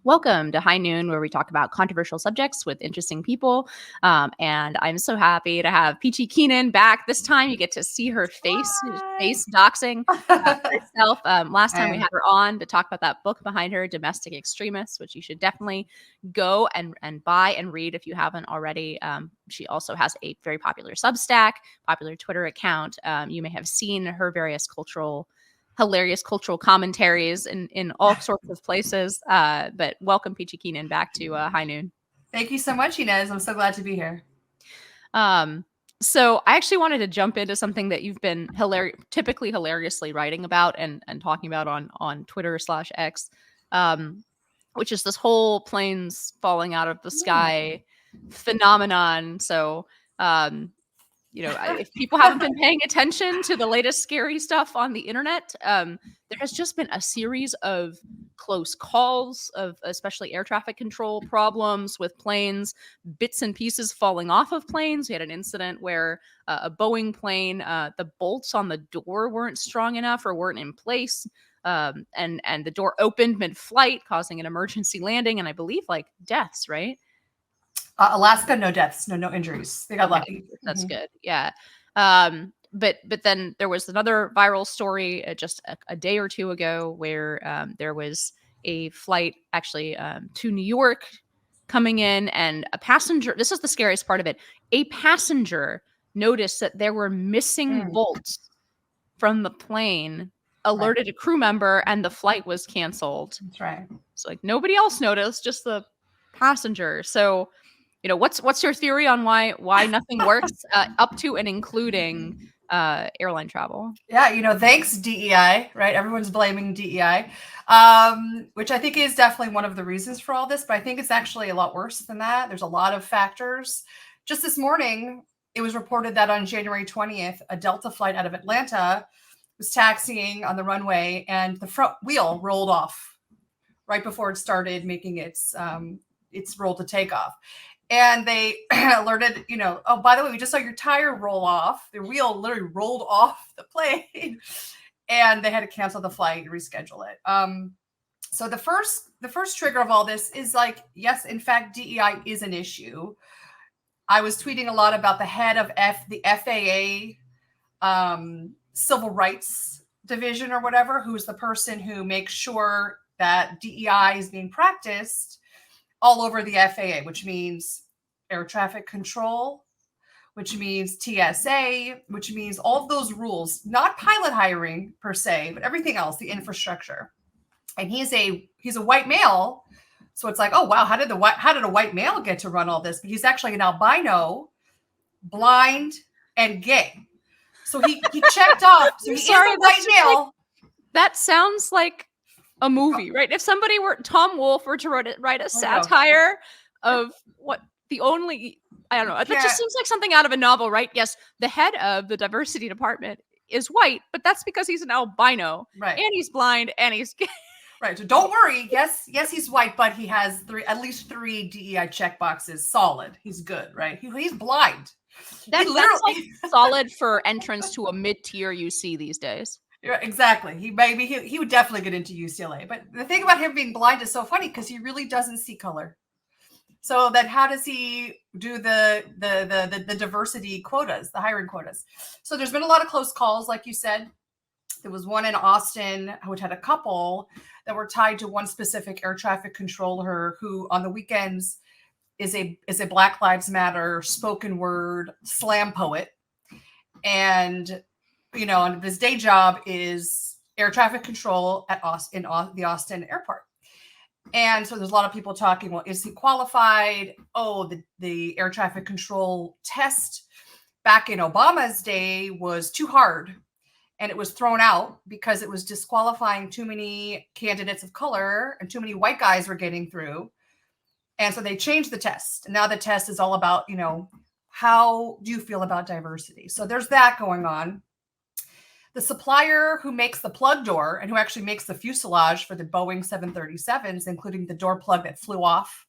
Welcome to High Noon, where we talk about controversial subjects with interesting people. And I'm so happy to have Peachy Keenan back. This time you get to see her face doxing herself. Last time we had her on to talk about that book behind her, Domestic Extremists, which you should definitely go and buy and read if you haven't already. She also has a very popular Substack, popular Twitter account. You may have seen her various hilarious cultural commentaries in all sorts of places. But welcome, Peachy Keenan, back to High Noon. Thank you so much, Inez. I'm so glad to be here. So I actually wanted to jump into something that you've been typically hilariously writing about and talking about on Twitter/X, which is this whole planes falling out of the sky phenomenon. So if people haven't been paying attention to the latest scary stuff on the internet, there has just been a series of close calls of especially air traffic control problems with planes, bits and pieces falling off of planes. We had an incident where a Boeing plane, the bolts on the door weren't strong enough or weren't in place. And the door opened mid-flight, causing an emergency landing and I believe deaths, right? Alaska, no deaths, no injuries. They got lucky. That's good. Yeah. But then there was another viral story just a day or two ago where there was a flight actually to New York coming in, and a passenger, this is the scariest part of it, a passenger noticed that there were missing bolts from the plane, alerted a crew member, and the flight was canceled. That's right. So nobody else noticed, just the passenger. So what's your theory on why nothing works up to and including airline travel? Yeah, thanks DEI, right? Everyone's blaming DEI, which I think is definitely one of the reasons for all this, but I think it's actually a lot worse than that. There's a lot of factors. Just this morning, it was reported that on January 20th, a Delta flight out of Atlanta was taxiing on the runway and the front wheel rolled off right before it started making its roll to take off. And they alerted, oh, by the way, we just saw your tire roll off. The wheel literally rolled off the plane, and they had to cancel the flight and reschedule it. So the first trigger of all this is yes, in fact, DEI is an issue. I was tweeting a lot about the head of the FAA Civil Rights Division or whatever, who's the person who makes sure that DEI is being practiced all over the FAA, which means air traffic control, which means TSA, which means all of those rules, not pilot hiring per se, but everything else, the infrastructure. And he's a white male. So it's oh, wow, how did a white male get to run all this? But he's actually an albino, blind, and gay. So he checked off. So he's a white male. That sounds like a movie, right? If somebody Tom Wolfe were to write a satire of what the only, I don't know, that just seems like something out of a novel, right? Yes, the head of the diversity department is white, but that's because he's an albino, right? And he's blind, and he's gay. Right. So don't worry. Yes, he's white, but he has at least three DEI check boxes solid. He's good, right? He's blind. That's solid for entrance to a mid-tier UC these days. Yeah, exactly. He would definitely get into UCLA. But the thing about him being blind is so funny because he really doesn't see color. So then how does he do the diversity quotas, the hiring quotas? So there's been a lot of close calls, like you said. There was one in Austin, which had a couple that were tied to one specific air traffic controller who on the weekends is a Black Lives Matter spoken word slam poet. And and his day job is air traffic control at the Austin airport. And so there's a lot of people talking, well, is he qualified? Oh, the air traffic control test back in Obama's day was too hard. And it was thrown out because it was disqualifying too many candidates of color and too many white guys were getting through. And so they changed the test. And now the test is all about, how do you feel about diversity? So there's that going on. The supplier who makes the plug door and who actually makes the fuselage for the Boeing 737s, including the door plug that flew off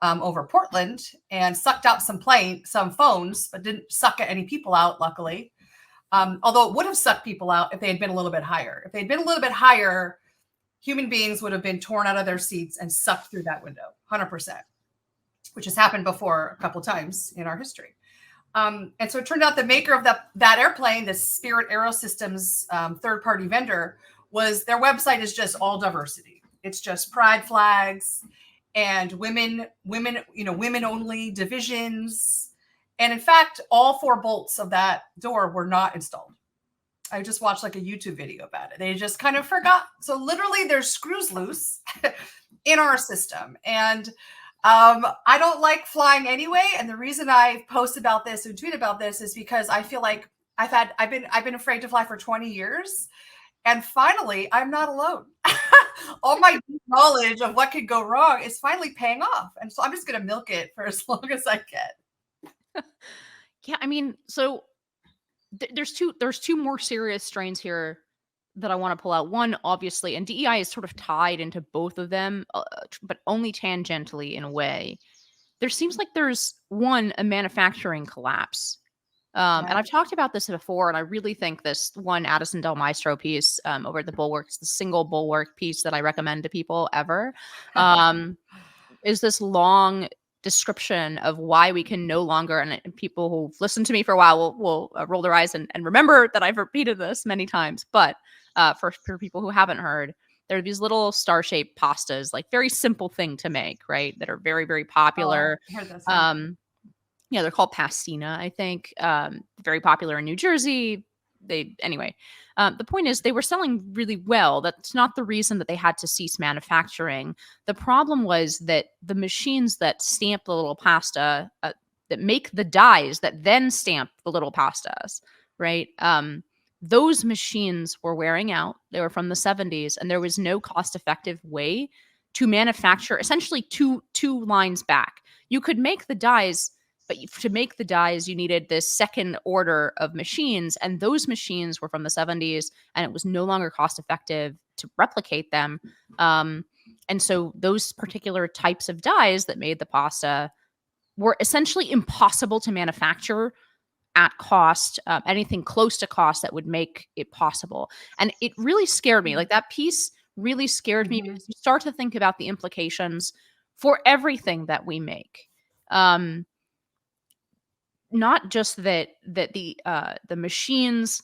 over Portland and sucked out some phones, but didn't suck any people out, luckily. Although it would have sucked people out if they had been a little bit higher. If they'd been a little bit higher, human beings would have been torn out of their seats and sucked through that window, 100%, which has happened before a couple of times in our history. And so it turned out the maker of that airplane, the Spirit Aerosystems third-party vendor, their website is just all diversity. It's just pride flags and women only divisions. And in fact, all 4 bolts of that door were not installed. I just watched like a YouTube video about it. They just kind of forgot. So literally there's screws loose in our system. And I don't like flying anyway. And the reason I post about this and tweet about this is because I feel like I've been afraid to fly for 20 years. And finally, I'm not alone. All my knowledge of what could go wrong is finally paying off. And so I'm just going to milk it for as long as I can. Yeah, I mean, so there's two more serious strains here that I want to pull out. One, obviously, and DEI is sort of tied into both of them, but only tangentially in a way. There seems like there's a manufacturing collapse. And I've talked about this before, and I really think this one Addison Del Maestro piece over at the Bulwark, the single Bulwark piece that I recommend to people ever, is this long description of why we can no longer, and people who've listened to me for a while will roll their eyes and remember that I've repeated this many times, but for people who haven't heard, there are these little star-shaped pastas, like very simple thing to make, right, that are very, very popular. I heard this. Yeah, they're called pastina, I think. Very popular in New Jersey. The point is they were selling really well. That's not the reason that they had to cease manufacturing. The problem was that the machines that stamp the little pasta, that make the dyes that then stamp the little pastas, right? Those machines were wearing out. They were from the 70s, and there was no cost-effective way to manufacture essentially two lines back. You could make the dyes, but to make the dyes, you needed this second order of machines, and those machines were from the 70s, and it was no longer cost-effective to replicate them. And so those particular types of dyes that made the pasta were essentially impossible to manufacture at cost, anything close to cost that would make it possible. And it really scared me. Like, that piece really scared me because you start to think about the implications for everything that we make. Not just that the machines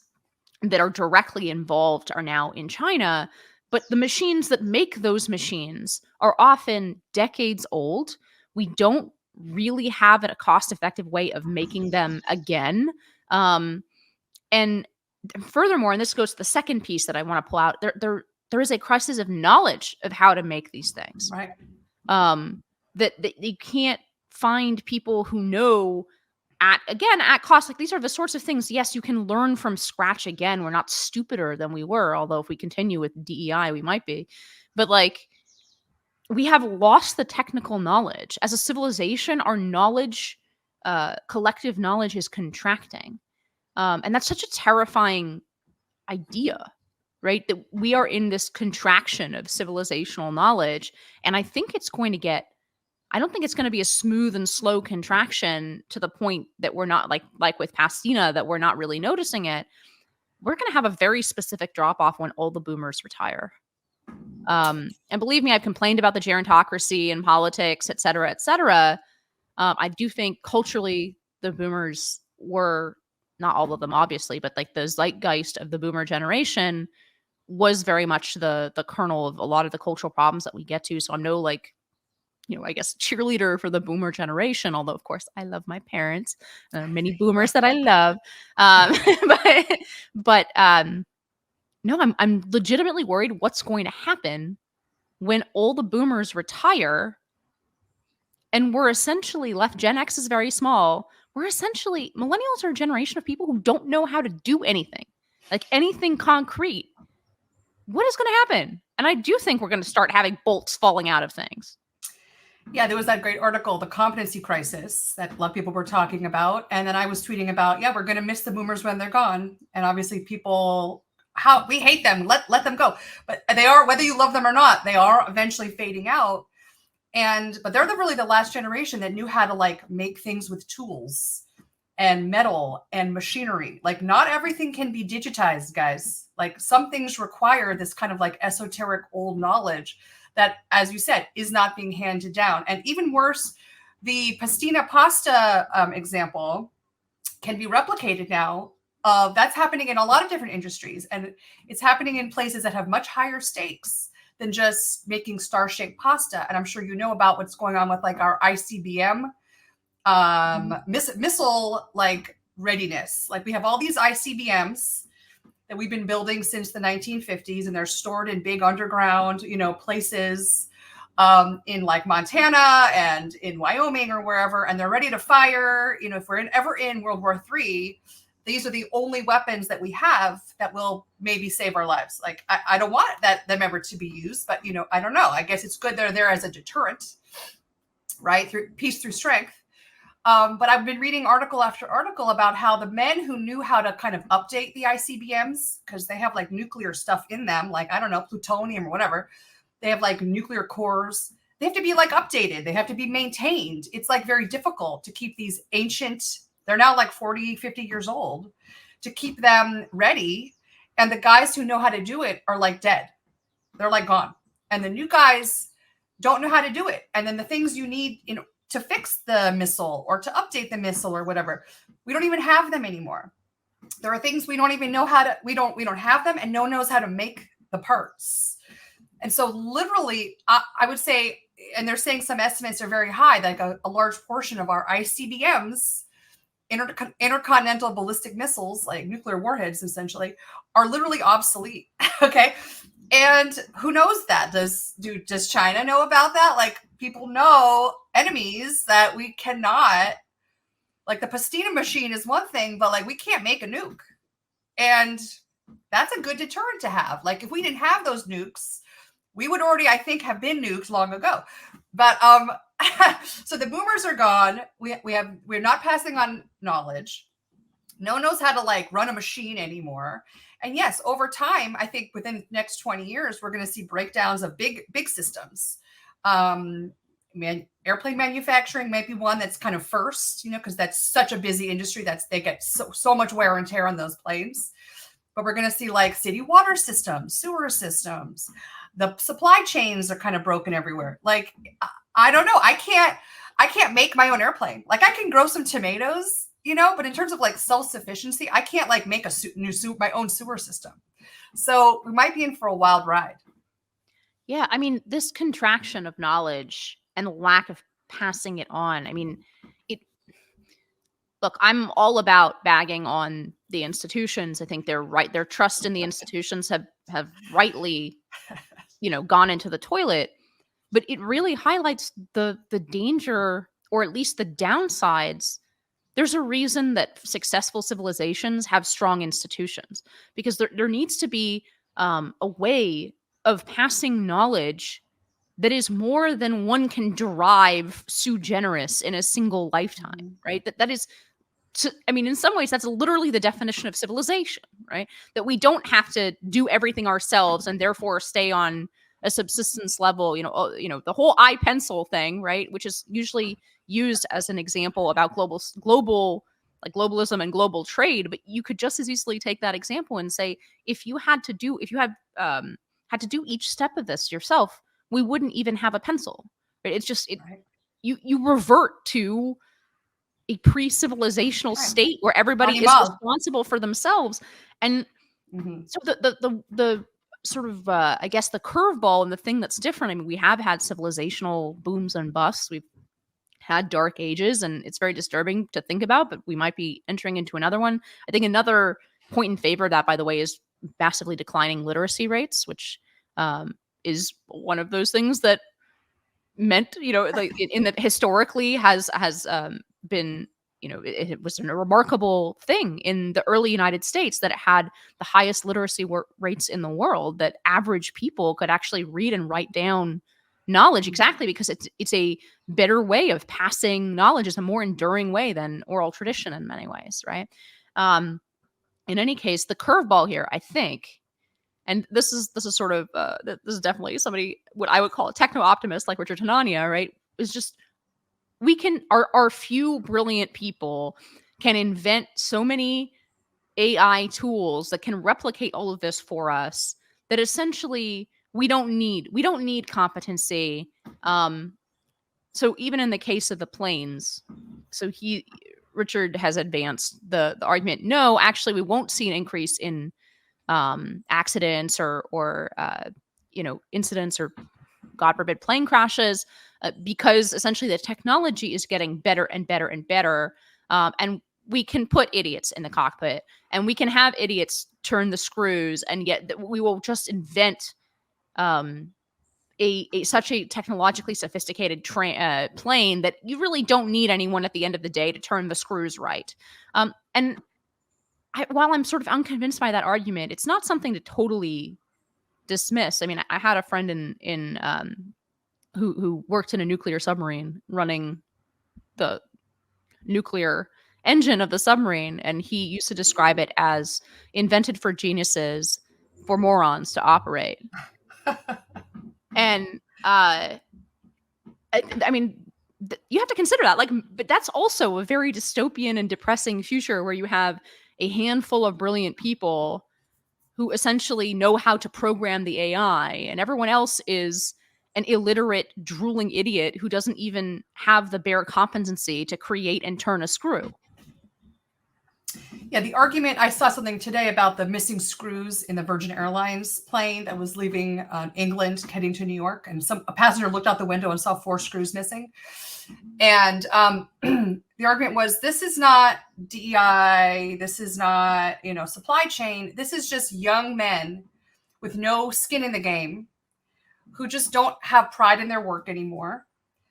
that are directly involved are now in China, but the machines that make those machines are often decades old. We don't really have a cost-effective way of making them again. And furthermore, and this goes to the second piece that I want to pull out, there is a crisis of knowledge of how to make these things. Right. That you can't find people who know at cost. Like, these are the sorts of things, yes, you can learn from scratch again. We're not stupider than we were, although if we continue with DEI, we might be. But like, we have lost the technical knowledge. As a civilization, our knowledge, collective knowledge, is contracting. And that's such a terrifying idea, right? That we are in this contraction of civilizational knowledge. And I think it's going to get, I don't think it's going to be a smooth and slow contraction to the point that we're not like with Pastina, that we're not really noticing it. We're going to have a very specific drop off when all the boomers retire. And believe me, I've complained about the gerontocracy and politics, et cetera, et cetera. I do think culturally the boomers were, not all of them obviously, but like the zeitgeist of the boomer generation was very much the kernel of a lot of the cultural problems that we get to. So I'm no, like, I guess, cheerleader for the boomer generation, although of course I love my parents. There are many boomers that I love. No, I'm legitimately worried what's going to happen when all the boomers retire and we're essentially left. Gen X is very small. We're essentially, millennials are a generation of people who don't know how to do anything, like anything concrete. What is going to happen? And I do think we're going to start having bolts falling out of things. Yeah, there was that great article, The Competency Crisis, that a lot of people were talking about. And then I was tweeting about, we're going to miss the boomers when they're gone. And obviously people, we hate them, let them go. But they are, whether you love them or not, they are eventually fading out. But they're really the last generation that knew how to like make things with tools and metal and machinery. Like not everything can be digitized, guys. Like some things require this kind of like esoteric old knowledge that, as you said, is not being handed down. And even worse, the pastina pasta example can be replicated now. That's happening in a lot of different industries, and it's happening in places that have much higher stakes than just making star-shaped pasta. And I'm sure you know about what's going on with like our ICBM missile like readiness. Like we have all these ICBMs that we've been building since the 1950s, and they're stored in big underground, places in like Montana and in Wyoming or wherever, and they're ready to fire. If we're ever in World War III, these are the only weapons that we have that will maybe save our lives. Like I don't want them ever to be used, but I don't know. I guess it's good they're there as a deterrent, right? Through peace through strength. But I've been reading article after article about how the men who knew how to kind of update the ICBMs, because they have like nuclear stuff in them, like, I don't know, plutonium or whatever. They have like nuclear cores. They have to be like updated. They have to be maintained. It's like very difficult to keep these ancient, they're now like 40, 50 years old, to keep them ready. And the guys who know how to do it are like dead. They're like gone. And the new guys don't know how to do it. And then the things you need to fix the missile or to update the missile or whatever, we don't even have them anymore. There are things we don't even know how to, we don't have them, and no one knows how to make the parts. And so literally, I would say, and they're saying some estimates are very high, like a large portion of our ICBMs, intercontinental ballistic missiles, like nuclear warheads essentially, are literally obsolete. Okay. And who knows that? Does China know about that? Like, people know, enemies, that we cannot, like the pastina machine is one thing, but like we can't make a nuke. And that's a good deterrent to have. Like if we didn't have those nukes, we would already, I think, have been nuked long ago. But so the boomers are gone. We're not passing on knowledge. No one knows how to like run a machine anymore. And yes, over time, I think within the next 20 years, we're going to see breakdowns of big systems. Airplane manufacturing might be one that's kind of first, because that's such a busy industry they get so much wear and tear on those planes. But we're going to see like city water systems, sewer systems. The supply chains are kind of broken everywhere. Like, I don't know. I can't make my own airplane. Like I can grow some tomatoes, but in terms of like self-sufficiency, I can't like make my own sewer system. So we might be in for a wild ride. Yeah, I mean, this contraction of knowledge and lack of passing it on. I mean, look, I'm all about bagging on the institutions. I think they're right. Their trust in the institutions have rightly, gone into the toilet. But it really highlights the danger, or at least the downsides. There's a reason that successful civilizations have strong institutions, because there needs to be a way of passing knowledge that is more than one can derive sui generis in a single lifetime, right? That is, in some ways, that's literally the definition of civilization, right? That we don't have to do everything ourselves and therefore stay on a subsistence level, the whole pencil thing, right? Which is usually used as an example about global like globalism and global trade. But you could just as easily take that example and say, if you had to do each step of this yourself, we wouldn't even have a pencil. Right? It's just Right. You revert to a pre-civilizational state where everybody is responsible for themselves. And so the sort of I guess the curveball and the thing that's different. I mean, we have had civilizational booms and busts. We've had dark ages, and it's very disturbing to think about, but we might be entering into another one. I think another point in favor of that, by the way, is massively declining literacy rates, which is one of those things that meant, like in that historically has been, it was a remarkable thing in the early United States that it had the highest literacy rates in the world, that average people could actually read and write down knowledge, exactly because it's a better way of passing knowledge. It's a more enduring way than oral tradition in many ways, right? In any case, the curveball here, I think, and this is sort of this is definitely somebody what I would call a techno optimist like Richard Tanania, right? Is just our few brilliant people can invent so many AI tools that can replicate all of this for us that essentially we don't need competency. So even in the case of the planes, so Richard has advanced the argument, no, actually we won't see an increase in accidents or incidents or, God forbid, plane crashes, because essentially the technology is getting better and better and better. And we can put idiots in the cockpit and we can have idiots turn the screws, and yet we will just invent such a technologically sophisticated plane that you really don't need anyone at the end of the day to turn the screws right. And while I'm sort of unconvinced by that argument, it's not something to totally dismiss. I mean, I had a friend in who worked in a nuclear submarine running the nuclear engine of the submarine, and he used to describe it as invented for geniuses, for morons to operate. And I mean, you have to consider that. Like, but that's also a very dystopian and depressing future where you have a handful of brilliant people who essentially know how to program the AI, and everyone else is an illiterate, drooling idiot who doesn't even have the bare competency to create and turn a screw. Yeah, the argument, I saw something today about the missing screws in the Virgin Airlines plane that was leaving England, heading to New York. And a passenger looked out the window and saw 4 screws missing. And the argument was, this is not DEI. This is not, supply chain. This is just young men with no skin in the game who just don't have pride in their work anymore.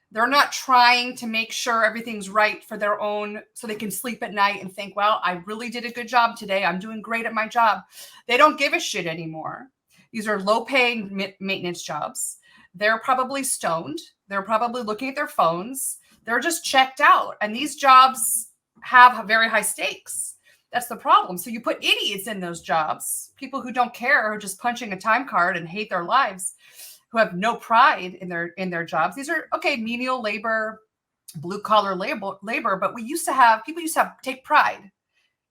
They're not trying to make sure everything's right for their own, so they can sleep at night and think, well, I really did a good job today. I'm doing great at my job. They don't give a shit anymore. These are low-paying maintenance jobs. They're probably stoned. They're probably looking at their phones. They're just checked out. And these jobs have very high stakes. That's the problem. So you put idiots in those jobs, people who don't care, who are just punching a time card and hate their lives, who have no pride in their jobs. These are, okay, menial labor, blue collar labor, but people used to take pride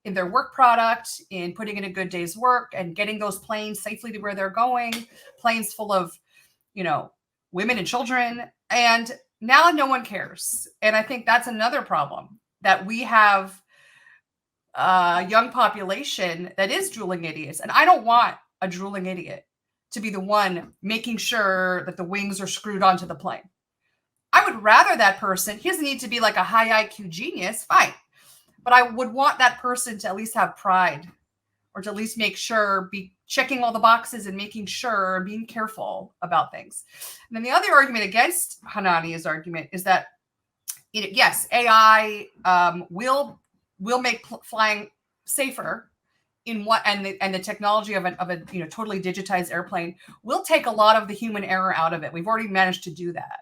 in their work product, in putting in a good day's work and getting those planes safely to where they're going, planes full of, women and children. And now no one cares. And I think that's another problem, that we have a young population that is drooling idiots. And I don't want a drooling idiot to be the one making sure that the wings are screwed onto the plane. I would rather that person, he doesn't need to be like a high IQ genius, fine. But I would want that person to at least have pride, or to at least make sure, be checking all the boxes and making sure, being careful about things. And then the other argument against Hanani's argument is that, yes, AI will make flying safer. And the technology of a totally digitized airplane will take a lot of the human error out of it. We've already managed to do that,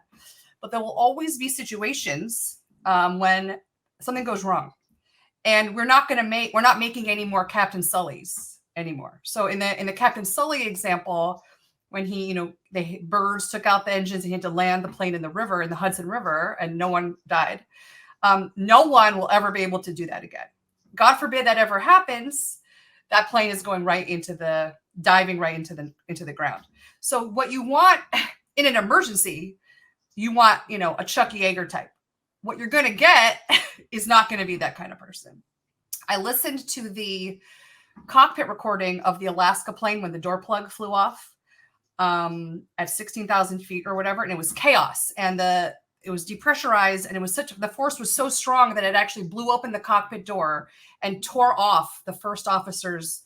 but there will always be situations when something goes wrong, and we're not making any more Captain Sullys anymore. So in the Captain Sully example, when the birds took out the engines and he had to land the plane in the river, in the Hudson River, and no one died. No one will ever be able to do that again. God forbid that ever happens. That plane is going diving right into the ground. So what you want in an emergency, you want, a Chuck Yeager type. What you're going to get is not going to be that kind of person. I listened to the cockpit recording of the Alaska plane when the door plug flew off at 16,000 feet or whatever, and it was chaos. And it was depressurized, and the force was so strong that it actually blew open the cockpit door and tore off the first officer's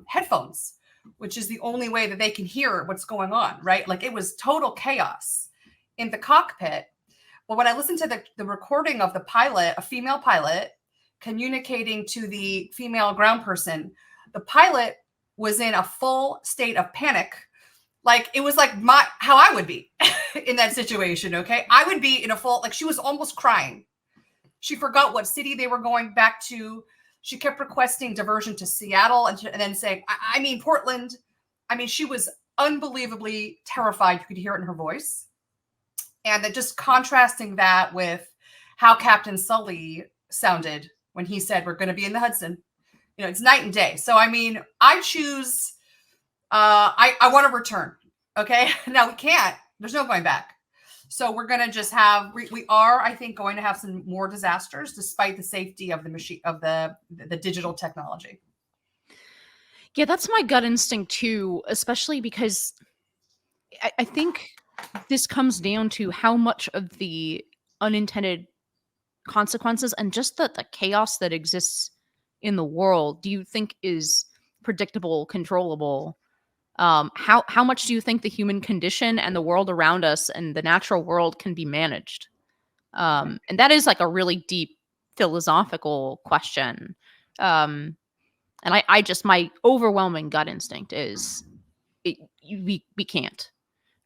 headphones, which is the only way that they can hear what's going on, right? Like, it was total chaos in the cockpit. But when I listened to the recording of the pilot, a female pilot, communicating to the female ground person, the pilot was in a full state of panic. Like, it was like how I would be in that situation, okay? I would be in a full, like, she was almost crying. She forgot what city they were going back to. She kept requesting diversion to Seattle and then saying, I mean, Portland. I mean, she was unbelievably terrified. You could hear it in her voice. And then just contrasting that with how Captain Sully sounded when he said we're going to be in the Hudson. You know, it's night and day. So, I mean, I choose, I want to return. Okay. Now we can't, there's no going back. So we're going to just have, we are, I think, going to have some more disasters despite the safety of the machine, of the digital technology. Yeah, that's my gut instinct too, especially because I think this comes down to how much of the unintended consequences and just the chaos that exists in the world do you think is predictable, controllable? How much do you think the human condition and the world around us and the natural world can be managed? And that is like a really deep philosophical question. And I just, my overwhelming gut instinct is we can't,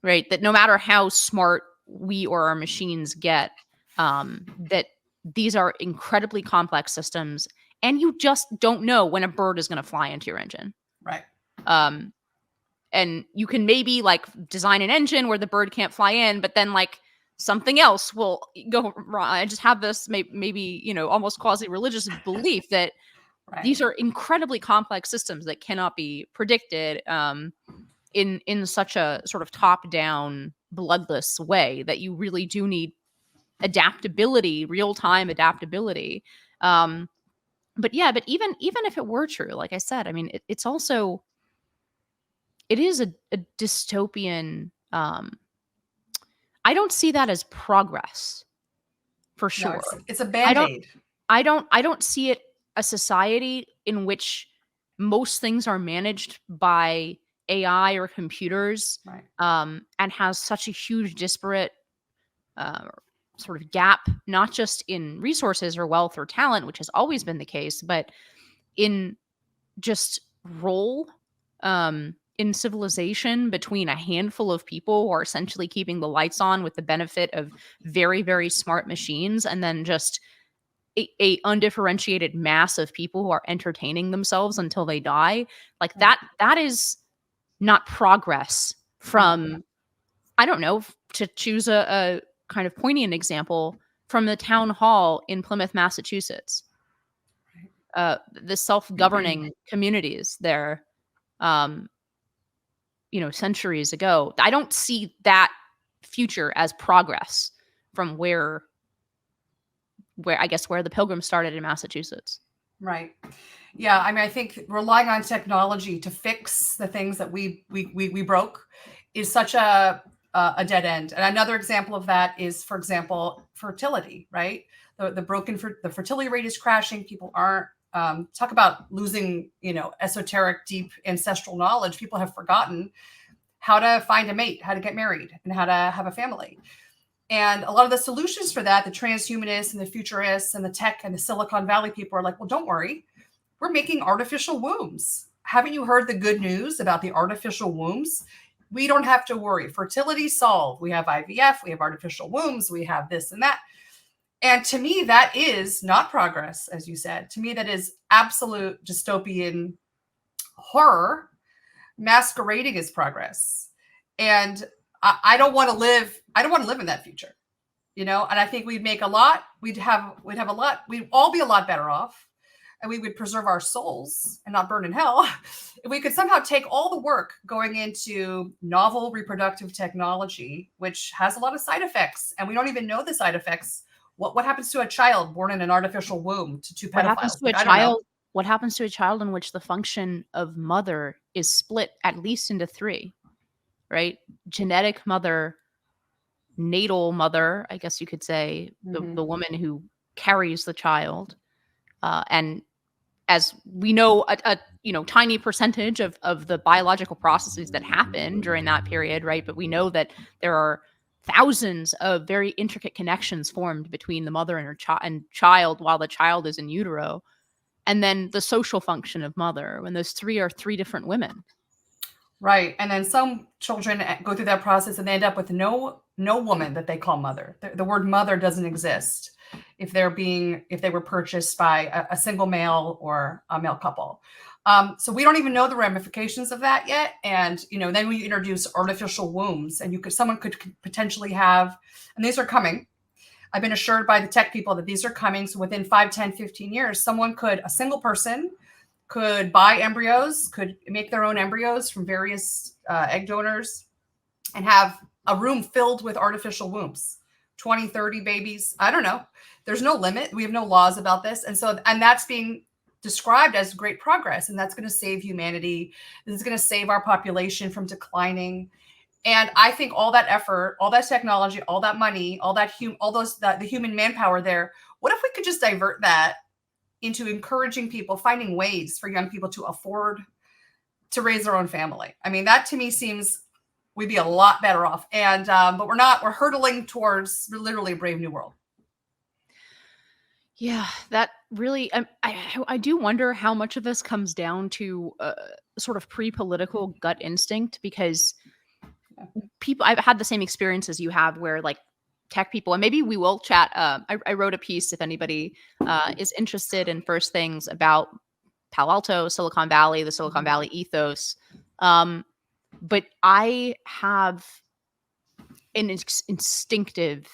right? That no matter how smart we or our machines get, that these are incredibly complex systems, and you just don't know when a bird is going to fly into your engine. Right. And you can maybe like design an engine where the bird can't fly in, but then like something else will go wrong. I just have this maybe, you know, almost quasi-religious belief that these are incredibly complex systems that cannot be predicted in such a sort of top-down, bloodless way, that you really do need adaptability, real-time adaptability. But even if it were true, like I said, I mean, it's also, it is a dystopian. I don't see that as progress, for sure. No, it's a Band-Aid. I don't see it a society in which most things are managed by AI or computers, Right. and has such a huge disparate sort of gap, not just in resources or wealth or talent, which has always been the case, but in just role in civilization between a handful of people who are essentially keeping the lights on with the benefit of very, very smart machines, and then just a undifferentiated mass of people who are entertaining themselves until they die. Like that is not progress from, I don't know, to choose a kind of poignant example, from the town hall in Plymouth, Massachusetts. The self-governing communities there, you know, centuries ago. I don't see that future as progress from where I guess where the Pilgrims started in Massachusetts. Right. Yeah. I mean, I think relying on technology to fix the things that we broke is such a dead end. And another example of that is, for example, fertility, right? The fertility rate is crashing. People aren't, talk about losing, you know, esoteric, deep ancestral knowledge. People have forgotten how to find a mate, how to get married, and how to have a family. And a lot of the solutions for that, the transhumanists and the futurists and the tech and the Silicon Valley people are like, well, don't worry. We're making artificial wombs. Haven't you heard the good news about the artificial wombs? We don't have to worry. Fertility solved. We have IVF. We have artificial wombs. We have this and that. And to me, that is not progress, as you said. To me, that is absolute dystopian horror masquerading as progress. And I don't want to live in that future, you know. And I think we'd make a lot. We'd have a lot. We'd all be a lot better off, and we would preserve our souls and not burn in hell if we could somehow take all the work going into novel reproductive technology, which has a lot of side effects, and we don't even know the side effects. What happens to a child born in an artificial womb to two pedophiles? What happens to a child in which the function of mother is split at least into three? Right? Genetic mother, natal mother, I guess you could say, the woman who carries the child. And as we know, a tiny percentage of the biological processes that happen during that period, right? But we know that there are thousands of very intricate connections formed between the mother and her child while the child is in utero. And then the social function of mother, when those three are three different women. Right. And then some children go through that process and they end up with no woman that they call mother. The word mother doesn't exist if they were purchased by a single male or a male couple. So we don't even know the ramifications of that yet. And, you know, then we introduce artificial wombs, and someone could potentially have, and these are coming, I've been assured by the tech people that these are coming. So within 5, 10, 15 years, a single person could buy embryos, could make their own embryos from various egg donors, and have a room filled with artificial wombs, 20, 30 babies. I don't know. There's no limit. We have no laws about this. And that's being described as great progress. And that's going to save humanity. This is going to save our population from declining. And I think all that effort, all that technology, all that money, the human manpower there, what if we could just divert that into encouraging people, finding ways for young people to afford to raise their own family? I mean, that to me seems we'd be a lot better off. And but we're hurtling towards literally a brave new world. Yeah, that really, I do wonder how much of this comes down to sort of pre-political gut instinct, because I've had the same experience as you have, where like tech people, and maybe we will chat. I wrote a piece, if anybody is interested in first things about Palo Alto, Silicon Valley, the Silicon Valley ethos. But I have an instinctive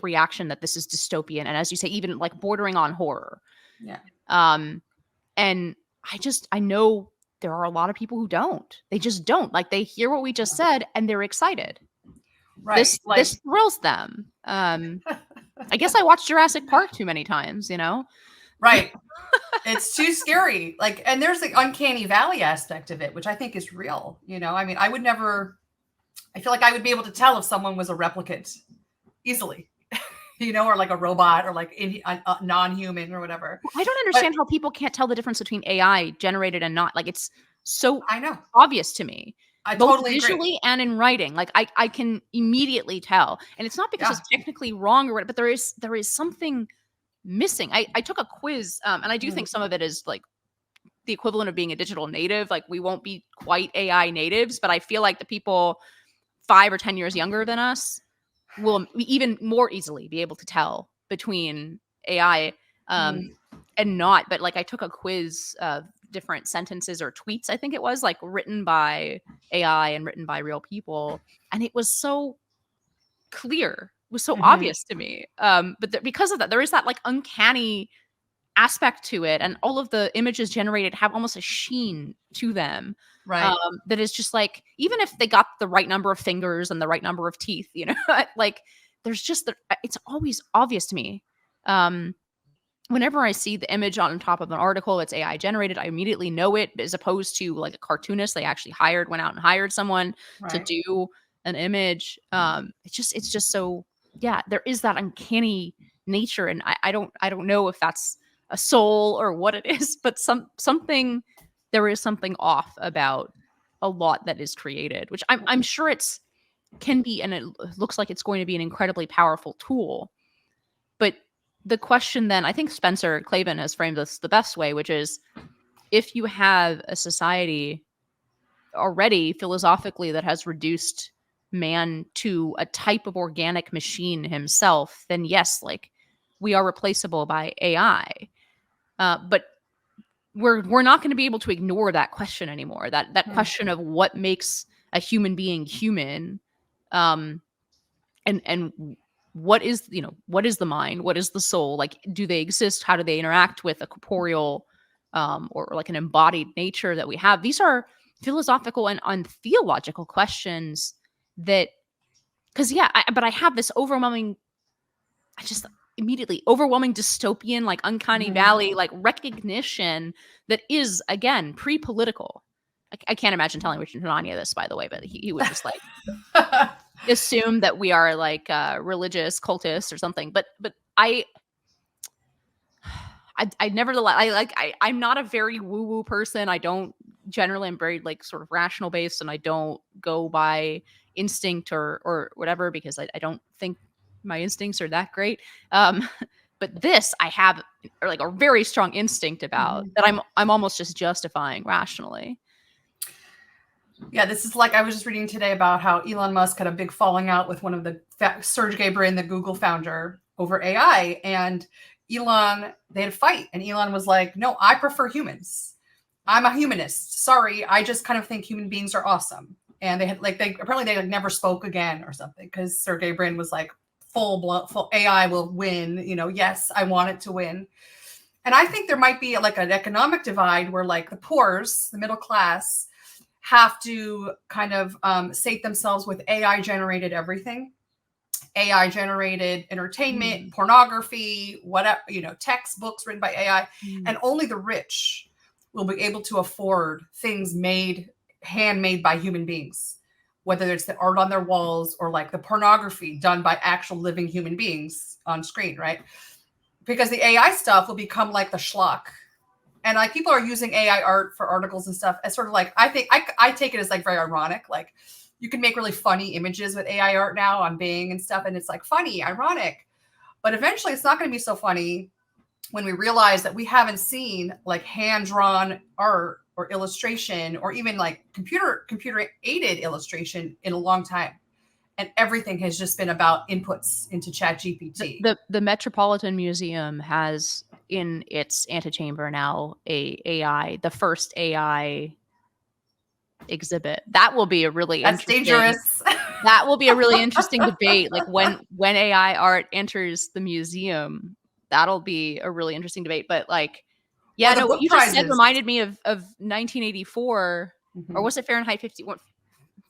reaction that this is dystopian, and as you say, even like bordering on horror. Yeah. And I know there are a lot of people who don't. They just don't. Like, they hear what we just said and they're excited. Right. This thrills them. I guess I watched Jurassic Park too many times, Right. It's too scary. Like, and there's the Uncanny Valley aspect of it, which I think is real. I mean, I feel like I would be able to tell if someone was a replicant easily, or like a robot, or like a non-human or whatever. I don't understand how people can't tell the difference between AI generated and not. Like, it's so I know obvious to me. I both totally visually agree. And in writing. Like, I can immediately tell. And it's not because it's technically wrong or whatever, but there is something missing. I took a quiz, and I do think some of it is like the equivalent of being a digital native. Like, we won't be quite AI natives, but I feel like the people 5 or 10 years younger than us will even more easily be able to tell between AI and not. But like, I took a quiz of different sentences or tweets, I think it was, like, written by AI and written by real people, and it was so clear, it was so obvious to me. But because of that, there is that like uncanny aspect to it, and all of the images generated have almost a sheen to them. Right. That is just like, even if they got the right number of fingers and the right number of teeth, like, there's just it's always obvious to me. Whenever I see the image on top of an article, it's AI generated, I immediately know it, as opposed to like a cartoonist. They actually went out and hired someone to do an image. It's just so, yeah, there is that uncanny nature. And I don't know if that's a soul or what it is, but there is something off about a lot that is created, which I'm sure can be, and it looks like it's going to be an incredibly powerful tool. But the question then, I think Spencer Klavan has framed this the best way, which is, if you have a society already philosophically that has reduced man to a type of organic machine himself, then yes, like, we are replaceable by AI. But we're not going to be able to ignore that question anymore. That question of what makes a human being human, and what is the mind? What is the soul? Like, do they exist? How do they interact with a corporeal, or like an embodied nature that we have? These are philosophical and theological questions that, because but I have this overwhelming dystopian, like Uncanny Valley, like recognition that is, again, pre-political. I can't imagine telling Richard Hanania this, by the way, but he would just like assume that we are like religious cultists or something. But I nevertheless, I'm not a very woo-woo person. I don't generally, I'm very like sort of rational based, and I don't go by instinct or whatever, because I don't think my instincts are that great. But this I have like a very strong instinct about, that I'm almost just justifying rationally. Yeah, this is like, I was just reading today about how Elon Musk had a big falling out with one of the Serge, Brin, the Google founder, over AI. And Elon, they had a fight, and Elon was like, no, I prefer humans. I'm a humanist. Sorry, I just kind of think human beings are awesome. And they apparently never spoke again or something, because Sergey Brin was like, full AI will win. Yes, I want it to win. And I think there might be like an economic divide where like the poors, the middle class, have to kind of sate themselves with AI generated everything, AI generated entertainment, pornography, whatever, textbooks written by AI. And only the rich will be able to afford things handmade by human beings, whether it's the art on their walls or like the pornography done by actual living human beings on screen, right? Because the AI stuff will become like the schlock. And like people are using AI art for articles and stuff as sort of like, I think I take it as like very ironic. Like you can make really funny images with AI art now on Bing and stuff. And it's like funny, ironic. But eventually it's not going to be so funny when we realize that we haven't seen like hand-drawn art or illustration or even like computer aided illustration in a long time. And everything has just been about inputs into ChatGPT. The Metropolitan Museum has in its antechamber now the first AI exhibit. That will be a really interesting. Dangerous. That will be a really interesting debate. Like when AI art enters the museum, that'll be a really interesting debate. But like, yeah, no, what you just said reminded me of 1984, or was it Fahrenheit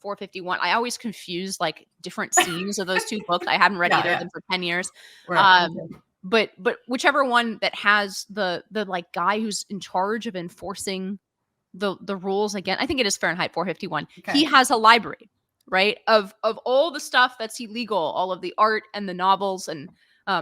451? I always confuse like different scenes of those two books. I haven't read either of them for 10 years. Right. But whichever one that has the like guy who's in charge of enforcing the rules again, I think it is Fahrenheit 451. Okay. He has a library, right? Of all the stuff that's illegal, all of the art and the novels and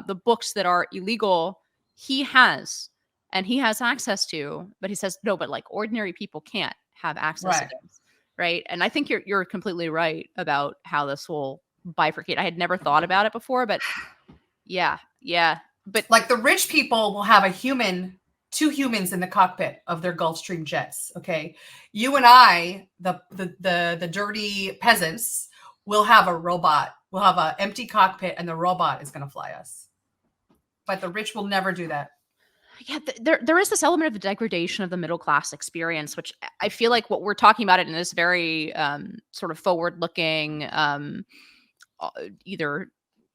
the books that are illegal, he has access to, but he says, no, but like ordinary people can't have access to this. Right. And I think you're completely right about how this will bifurcate. I had never thought about it before, but yeah. But like the rich people will have two humans in the cockpit of their Gulfstream jets. Okay. You and I, the dirty peasants, will have a robot. We'll have an empty cockpit and the robot is going to fly us. But the rich will never do that. Yeah, there is this element of the degradation of the middle class experience, which I feel like what we're talking about it in this very sort of forward-looking, either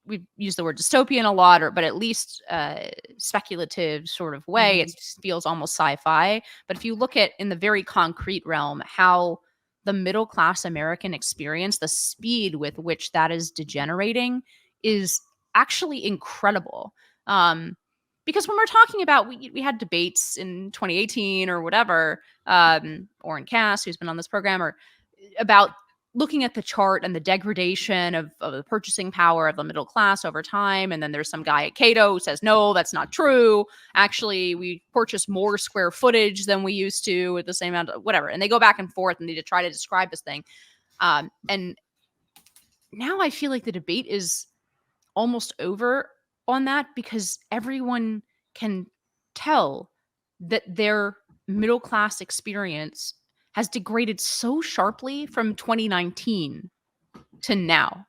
we've used the word dystopian a lot, but at least speculative sort of way. It feels almost sci-fi. But if you look at in the very concrete realm, how the middle class American experience, the speed with which that is degenerating is actually incredible. Because when we're talking about, we had debates in 2018 or whatever, Oren Cass, who's been on this program, or about looking at the chart and the degradation of the purchasing power of the middle class over time. And then there's some guy at Cato who says, no, that's not true. Actually, we purchase more square footage than we used to with the same amount of whatever. And they go back and forth and they try to describe this thing. And now I feel like the debate is almost over on that because everyone can tell that their middle class experience has degraded so sharply from 2019 to now,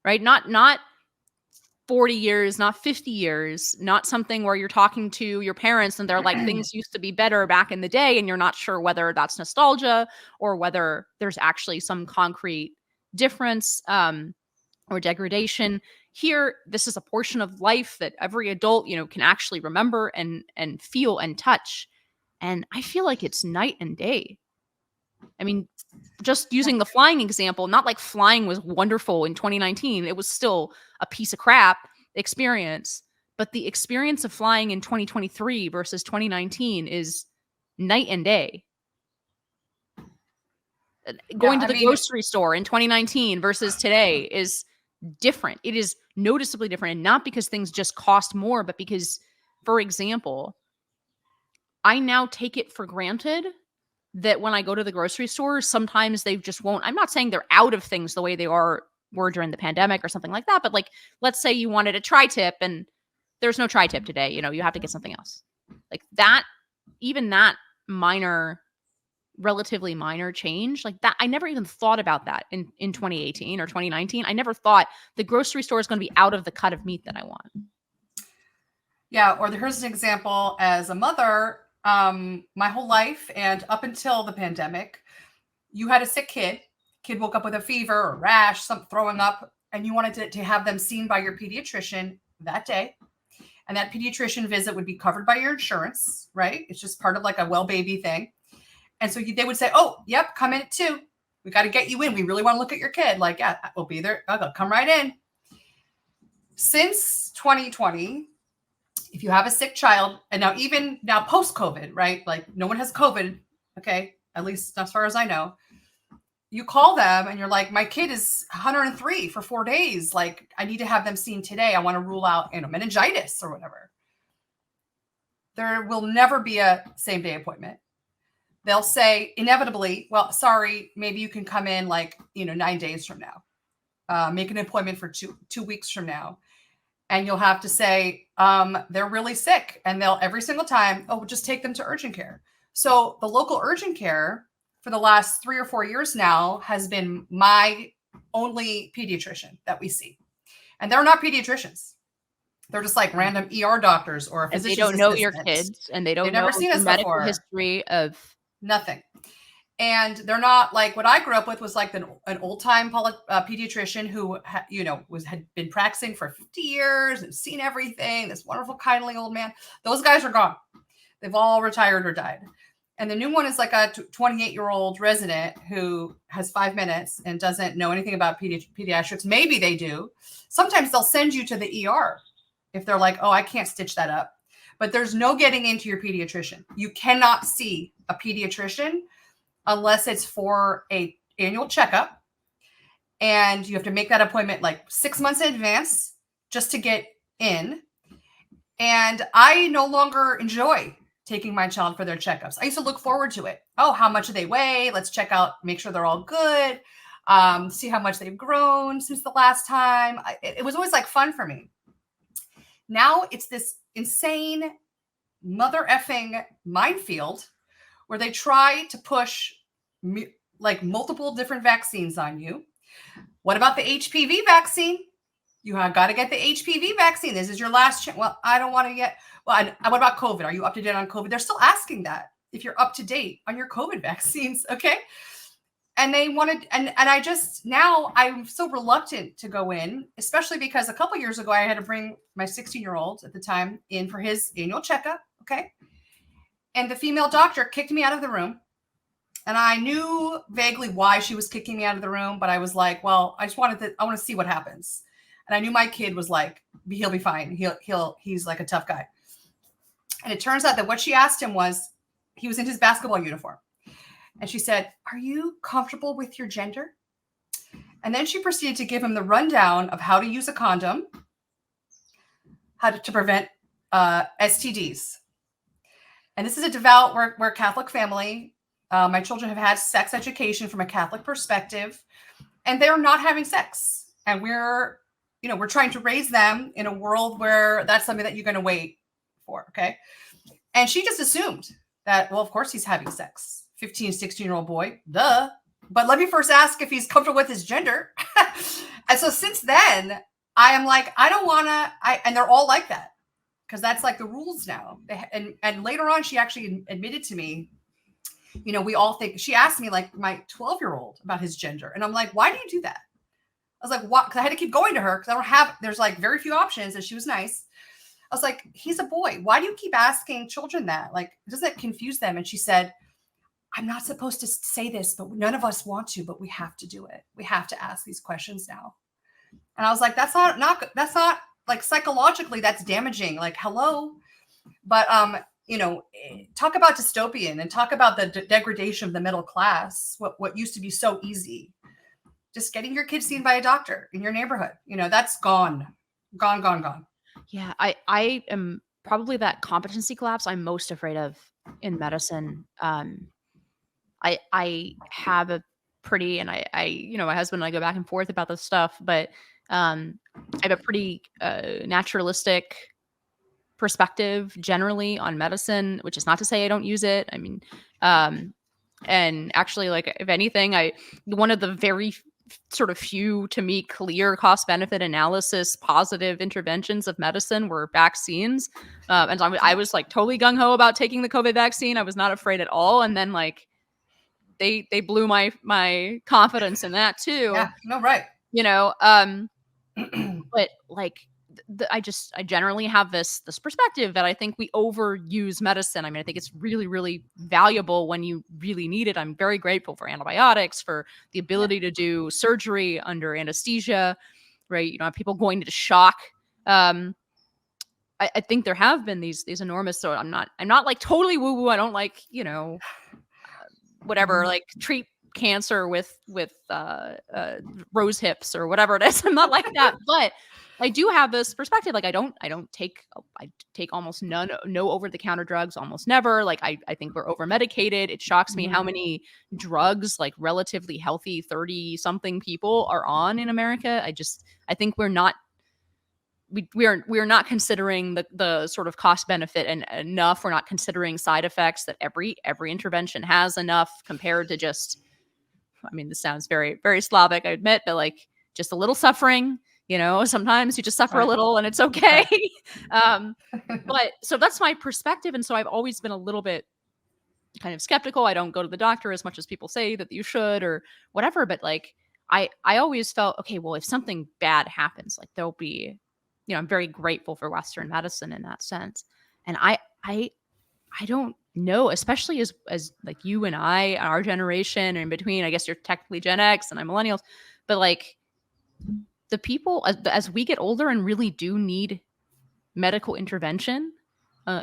right? Not 40 years, not 50 years, not something where you're talking to your parents and they're like, things used to be better back in the day. And you're not sure whether that's nostalgia or whether there's actually some concrete difference or degradation. Here, this is a portion of life that every adult, can actually remember and feel and touch. And I feel like it's night and day. I mean, just using the flying example, not like flying was wonderful in 2019. It was still a piece of crap experience. But the experience of flying in 2023 versus 2019 is night and day. Going to the grocery store in 2019 versus today is different. It is noticeably different. And not because things just cost more, but because, for example, I now take it for granted that when I go to the grocery store, sometimes they just won't. I'm not saying they're out of things the way they were during the pandemic or something like that. But like, let's say you wanted a tri-tip and there's no tri-tip today. You have to get something else. Like that, even that relatively minor change like that. I never even thought about that in 2018 or 2019. I never thought the grocery store is going to be out of the cut of meat that I want. Yeah. Or here's an example as a mother, my whole life and up until the pandemic, you had a sick kid woke up with a fever or rash, some throwing up. and you wanted to have them seen by your pediatrician that day, and that pediatrician visit would be covered by your insurance, right? It's just part of like a well baby thing. And so they would say, oh, yep, come in at 2. We got to get you in. We really want to look at your kid. Like, yeah, we'll be there. I'll come right in. Since 2020, if you have a sick child, and now even now post-COVID, right? Like no one has COVID, okay? At least as far as I know. You call them and you're like, my kid is 103 for 4 days. Like, I need to have them seen today. I want to rule out, meningitis or whatever. There will never be a same day appointment. They'll say inevitably, well, sorry, maybe you can come in 9 days from now. Make an appointment for two weeks from now. And you'll have to say, they're really sick. And they'll every single time, oh, just take them to urgent care. So the local urgent care for the last 3 or 4 years now has been my only pediatrician that we see. And they're not pediatricians. They're just like random ER doctors or physicians. They don't know your kids, and they've never seen us medical before. History of nothing. And they're not like what I grew up with was like an old time pediatrician who had been practicing for 50 years and seen everything. This wonderful, kindly old man. Those guys are gone. They've all retired or died. And the new one is like a 28-year-old resident who has 5 minutes and doesn't know anything about pediatrics. Maybe they do. Sometimes they'll send you to the ER if they're like, oh, I can't stitch that up. But there's no getting into your pediatrician. You cannot see a pediatrician unless it's for an annual checkup. And you have to make that appointment like 6 months in advance just to get in. And I no longer enjoy taking my child for their checkups. I used to look forward to it. Oh, how much do they weigh? Let's check out, make sure they're all good. See how much they've grown since the last time. It was always like fun for me. Now it's this insane mother effing minefield where they try to push like multiple different vaccines on you. What about the HPV vaccine? You have got to get the HPV vaccine. This is your last chance. Well, I don't want to get. Well, what about COVID? Are you up to date on COVID? They're still asking that if you're up to date on your COVID vaccines. Okay. And they wanted, and I just, now I'm so reluctant to go in, especially because a couple years ago, I had to bring my 16-year-old at the time in for his annual checkup. Okay. And the female doctor kicked me out of the room. And I knew vaguely why she was kicking me out of the room, but I was like, well, I want to see what happens. And I knew my kid was like, he'll be fine. He's like a tough guy. And it turns out that what she asked him was, he was in his basketball uniform. And she said, are you comfortable with your gender? And then she proceeded to give him the rundown of how to use a condom, how to prevent STDs. And this is a devout, we're a Catholic family. My children have had sex education from a Catholic perspective, and they're not having sex. And we're trying to raise them in a world where that's something that you're going to wait for. Okay. And she just assumed that, well, of course he's having sex. 15, 16-year-old boy, duh. But let me first ask if he's comfortable with his gender. And so since then, I am like, I don't want to, and they're all like that because that's like the rules now. And later on, she actually admitted to me, we all think, she asked me like my 12-year-old about his gender. And I'm like, why do you do that? I was like, what? Because I had to keep going to her because there's like very few options. And she was nice. I was like, he's a boy. Why do you keep asking children that? Like, doesn't that confuse them? And she said, I'm not supposed to say this, but none of us want to, but we have to do it. We have to ask these questions now. And I was like, that's not like psychologically, that's damaging. Like, hello. But, talk about dystopian and talk about the degradation of the middle class. What used to be so easy. Just getting your kid seen by a doctor in your neighborhood, that's gone. Yeah, I am probably that competency collapse I'm most afraid of in medicine. I have a pretty, and I my husband and I go back and forth about this stuff, but I have a pretty naturalistic perspective generally on medicine, which is not to say I don't use it. I mean, and actually, like, if anything, one of the very sort of few, to me, clear cost benefit analysis positive interventions of medicine were vaccines. And so I was like totally gung ho about taking the COVID vaccine. I was not afraid at all. And then like they blew my confidence in that too. Yeah, no, right. But like, I generally have this perspective that I think we overuse medicine. I mean, I think it's really, really valuable when you really need it. I'm very grateful for antibiotics, for the ability to do surgery under anesthesia, right? You know, people going into shock. I think there have been these enormous. So I'm not like totally woo woo. I don't like, you know, whatever, like treat cancer with rose hips or whatever it is. I'm not like that, but I do have this perspective. Like I take almost no over the counter drugs, almost never. Like I think we're over medicated. It shocks me how many drugs like relatively healthy 30 something people are on in America. I think we're not we are not considering the sort of cost benefit and enough. We're not considering side effects that every intervention has enough compared to just, I mean, this sounds very, very Slavic, I admit, but like just a little suffering, you know, sometimes you just suffer a little and it's okay. But so that's my perspective. And so I've always been a little bit kind of skeptical. I don't go to the doctor as much as people say that you should or whatever. But like, I always felt, okay, well, if something bad happens, like there'll be, you know, I'm very grateful for Western medicine in that sense. And I don't know, especially as like you and I, our generation, and in between, I guess you're technically Gen X and I'm millennials, but like the people as we get older and really do need medical intervention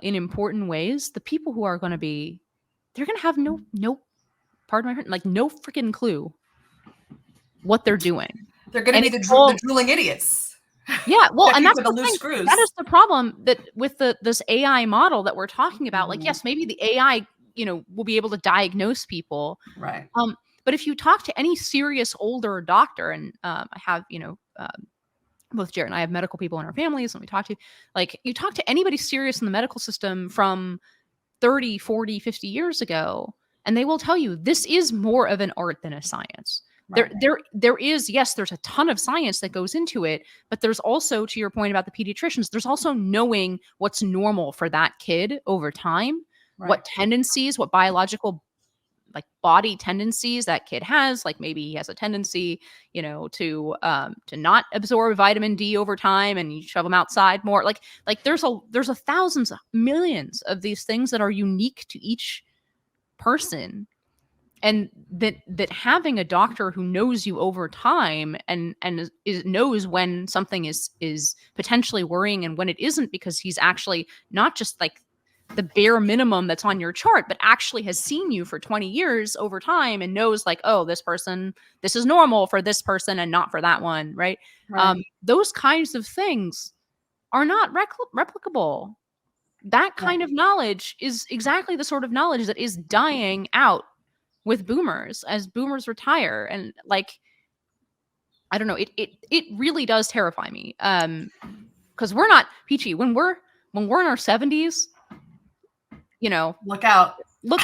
in important ways, the people who are going to be, they're going to have no, pardon my, like no freaking clue what they're doing. They're going to be the drooling idiots. Yeah, well, and that's the loose screws. That is the problem that with this AI model that we're talking about. Like, yes, maybe the AI, you know, will be able to diagnose people, right? But if you talk to any serious older doctor, and I have, you know, both Jared and I have medical people in our families, and we talk to, like, you talk to anybody serious in the medical system from 30, 40, 50 years ago, and they will tell you this is more of an art than a science. Right. There is, yes, there's a ton of science that goes into it, but there's also, to your point about the pediatricians, there's also knowing what's normal for that kid over time, what tendencies, what biological like body tendencies that kid has. Like maybe he has a tendency, you know, to not absorb vitamin D over time, and you shove them outside more. Like there's a thousands, millions of these things that are unique to each person. And that having a doctor who knows you over time and knows when something is potentially worrying and when it isn't, because he's actually not just like the bare minimum that's on your chart, but actually has seen you for 20 years over time and knows like, oh, this is normal for this person and not for that one, right? Those kinds of things are not replicable. That kind of knowledge is exactly the sort of knowledge that is dying out with boomers as boomers retire. And like, I don't know, it really does terrify me. Because we're not, Peachy, when we're in our 70s, you know, look out.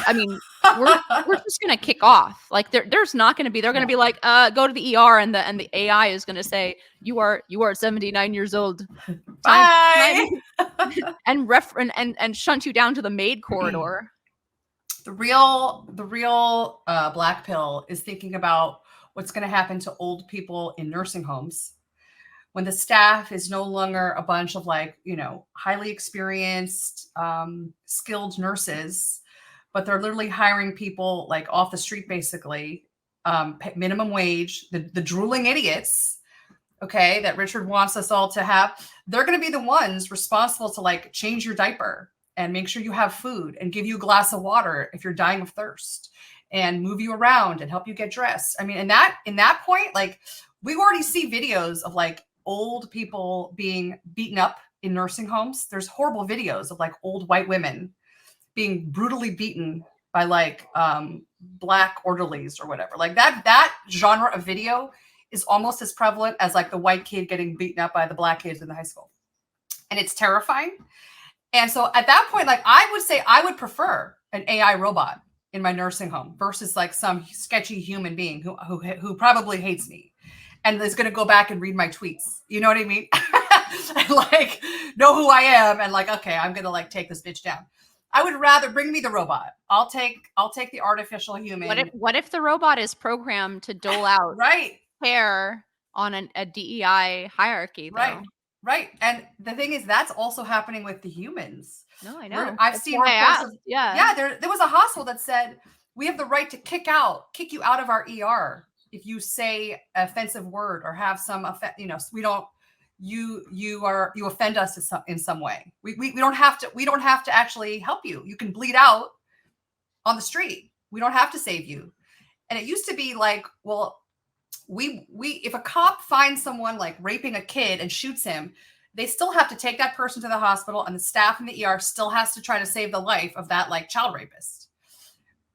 I mean, we're just gonna kick off. Like there's not gonna be, they're gonna be like, go to the ER, and the AI is gonna say, you are 79 years old. Bye. and shunt you down to the maid corridor. The real black pill is thinking about what's going to happen to old people in nursing homes when the staff is no longer a bunch of like, you know, highly experienced, skilled nurses, but they're literally hiring people like off the street, basically, minimum wage, the drooling idiots, okay, that Richard wants us all to have. They're going to be the ones responsible to like change your diaper and make sure you have food and give you a glass of water if you're dying of thirst and move you around and help you get dressed. I mean, in that point, like we already see videos of like old people being beaten up in nursing homes. There's horrible videos of like old white women being brutally beaten by like black orderlies or whatever. Like that genre of video is almost as prevalent as like the white kid getting beaten up by the black kids in the high school. And it's terrifying. And so at that point, like I would say I would prefer an AI robot in my nursing home versus like some sketchy human being who probably hates me and is going to go back and read my tweets. You know what I mean? And like know who I am and like, okay, I'm going to like take this bitch down. I would rather bring me the robot. I'll take the artificial human. What if the robot is programmed to dole out right care on a DEI hierarchy, though. Right. And the thing is, that's also happening with the humans. No, I know. I've That's seen why I reports asked. of, Yeah. there was a hospital that said, we have the right to kick you out of our ER if you say an offensive word or have some we don't, you offend us in some way. We don't have to actually help you. You can bleed out on the street. We don't have to save you. And it used to be like, well, we if a cop finds someone like raping a kid and shoots him, they still have to take that person to the hospital, and the staff in the ER still has to try to save the life of that like child rapist.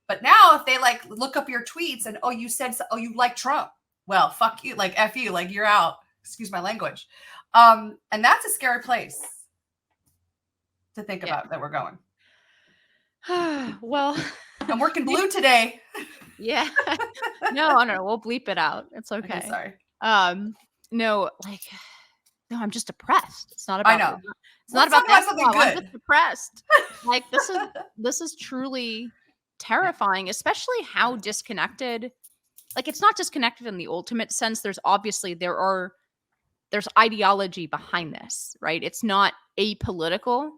But now if they like look up your tweets and you like Trump, well, fuck you, like F you, like you're out. Excuse my language. And that's a scary place to think about that we're going. Well, I'm working blue today. Yeah. No, we'll bleep it out. It's okay. Okay, sorry. No, I'm just depressed. It's not about. I know. It's not about that. Something good. I'm just depressed. Like this is truly terrifying, especially how disconnected. Like, it's not disconnected in the ultimate sense. There's ideology behind this, right? It's not apolitical,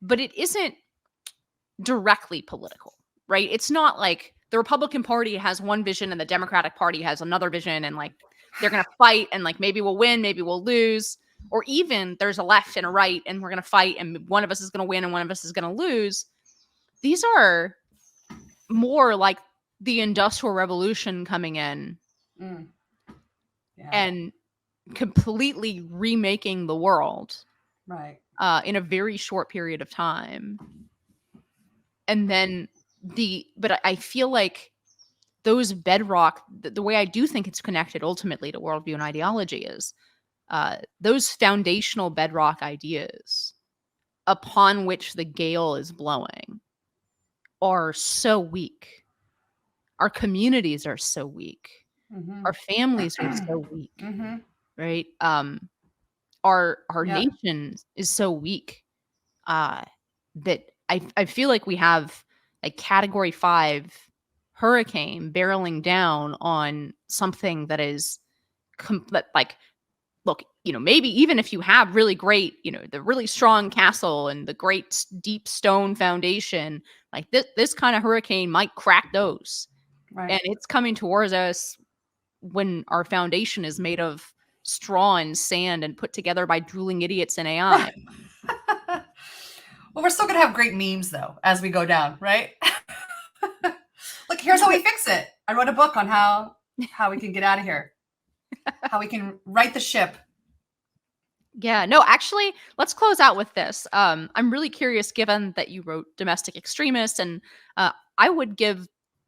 but it isn't directly political, right? It's not like the Republican Party has one vision and the Democratic Party has another vision, and like they're gonna fight, and like maybe we'll win, maybe we'll lose, or even there's a left and a right and we're gonna fight and one of us is gonna win and one of us is gonna lose. These are more like the Industrial Revolution coming in and completely remaking the world, right? In a very short period of time. And then but I feel like those bedrock, the way I do think it's connected ultimately to worldview and ideology is those foundational bedrock ideas upon which the gale is blowing are so weak. Our communities are so weak. Mm-hmm. Our families are so weak, mm-hmm. right? Our nation is so weak that I feel like we have a Category 5 hurricane barreling down on something that is like, look, maybe even if you have really great, the really strong castle and the great deep stone foundation, like this kind of hurricane might crack those. Right. And it's coming towards us when our foundation is made of straw and sand and put together by drooling idiots and AI. Well, we're still going to have great memes, though, as we go down, right? Look, here's how we fix it. I wrote a book on how we can get out of here, how we can right the ship. Yeah, no, actually, let's close out with this. I'm really curious, given that you wrote Domestic Extremist, and I would give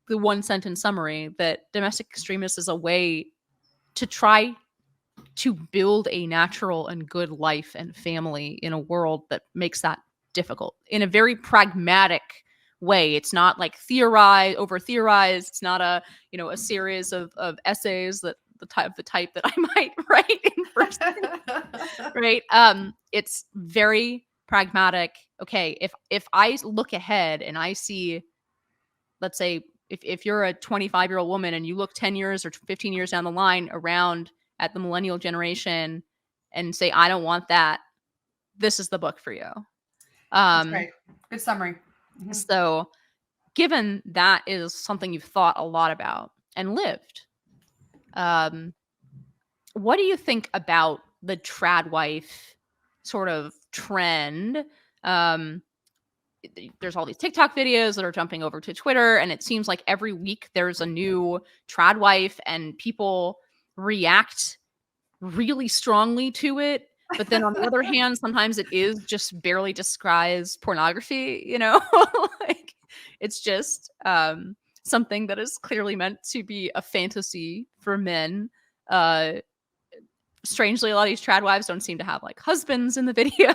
the one-sentence summary that Domestic Extremist is a way to try to build a natural and good life and family in a world that makes that difficult in a very pragmatic way. It's not like over theorized. It's not a series of essays that the type that I might write in person. Right. It's very pragmatic. Okay, if I look ahead and I see, let's say if you're a 25-year-old woman and you look 10 years or 15 years down the line around at the millennial generation and say, I don't want that, this is the book for you. That's great. Good summary. Mm-hmm. So given that is something you've thought a lot about and lived, what do you think about the tradwife sort of trend? There's all these TikTok videos that are jumping over to Twitter, and it seems like every week there's a new tradwife and people react really strongly to it. But then on the other hand, sometimes it is just barely disguised pornography, like it's just something that is clearly meant to be a fantasy for men. Strangely, a lot of these tradwives don't seem to have like husbands in the video.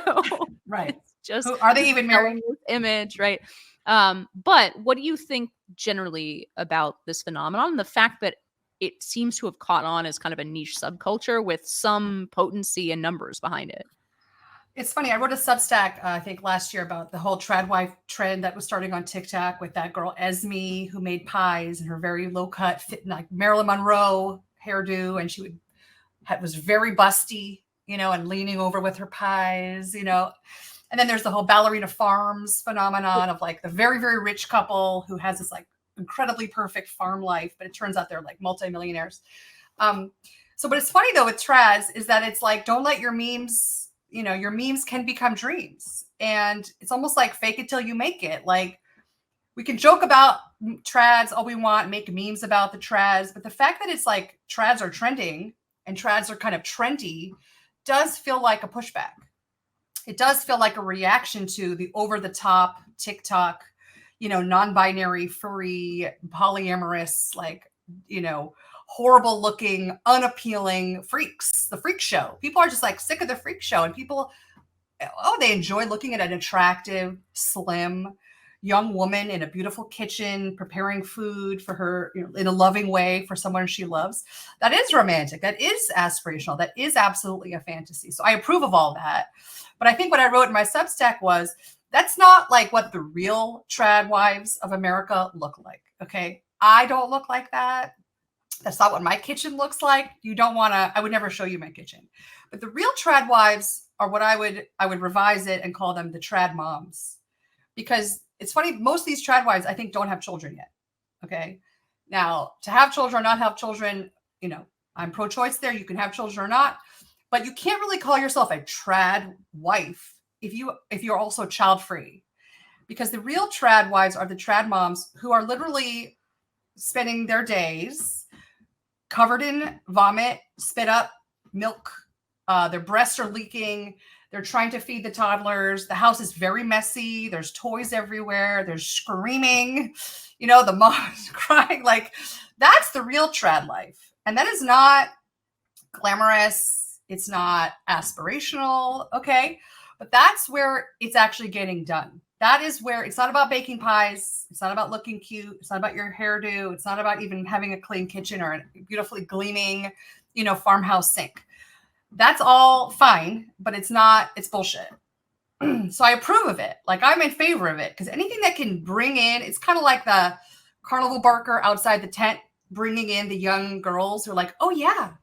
Right. It's just are they even married? This image, right? But what do you think generally about this phenomenon? The fact that it seems to have caught on as kind of a niche subculture with some potency and numbers behind it. It's funny. I wrote a Substack, I think last year, about the whole tradwife trend that was starting on TikTok with that girl Esme who made pies and her very low cut, like Marilyn Monroe hairdo, and she would was very busty, and leaning over with her pies, And then there's the whole ballerina farms phenomenon of like the very, very rich couple who has this like incredibly perfect farm life, but it turns out they're like multimillionaires. So what is funny though with trads is that it's like, don't let your memes, your memes can become dreams. And it's almost like fake it till you make it. Like we can joke about trads all we want, make memes about the trads, but the fact that it's like trads are trending and trads are kind of trendy does feel like a pushback. It does feel like a reaction to the over-the-top TikTok, non-binary, furry, polyamorous, like, horrible-looking, unappealing freaks, the freak show. People are just like sick of the freak show, and people, they enjoy looking at an attractive, slim, young woman in a beautiful kitchen preparing food for her in a loving way for someone she loves. That is romantic. That is aspirational. That is absolutely a fantasy. So I approve of all that. But I think what I wrote in my Substack was that's not like what the real trad wives of America look like. Okay. I don't look like that. That's not what my kitchen looks like. You don't want to, I would never show you my kitchen. But the real trad wives are what I would revise it and call them the trad moms. Because it's funny, most of these trad wives, I think, don't have children yet. Okay. Now, to have children or not have children, I'm pro-choice there. You can have children or not, but you can't really call yourself a trad wife if you're also child-free. Because the real trad wives are the trad moms who are literally spending their days covered in vomit, spit up, milk. Their breasts are leaking. They're trying to feed the toddlers. The house is very messy. There's toys everywhere. There's screaming. The mom's crying. Like, that's the real trad life. And that is not glamorous. It's not aspirational. Okay. But that's where it's actually getting done. That is where it's not about baking pies. It's not about looking cute. It's not about your hairdo. It's not about even having a clean kitchen or a beautifully gleaming, farmhouse sink. That's all fine, but it's bullshit. So I approve of it. Like, I'm in favor of it because anything that can bring in, it's kind of like the carnival barker outside the tent, bringing in the young girls who are like, oh yeah,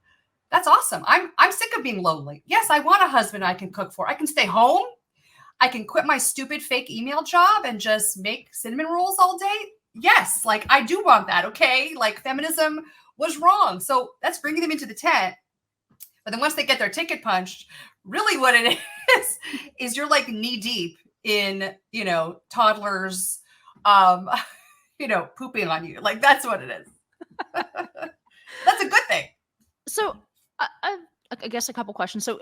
that's awesome. I'm sick of being lonely. Yes, I want a husband I can cook for. I can stay home. I can quit my stupid fake email job and just make cinnamon rolls all day. Yes, like I do want that. Okay. Like feminism was wrong. So that's bringing them into the tent. But then once they get their ticket punched, really what it is you're like knee deep in, toddlers, pooping on you. Like that's what it is. That's a good thing. So I guess a couple questions. So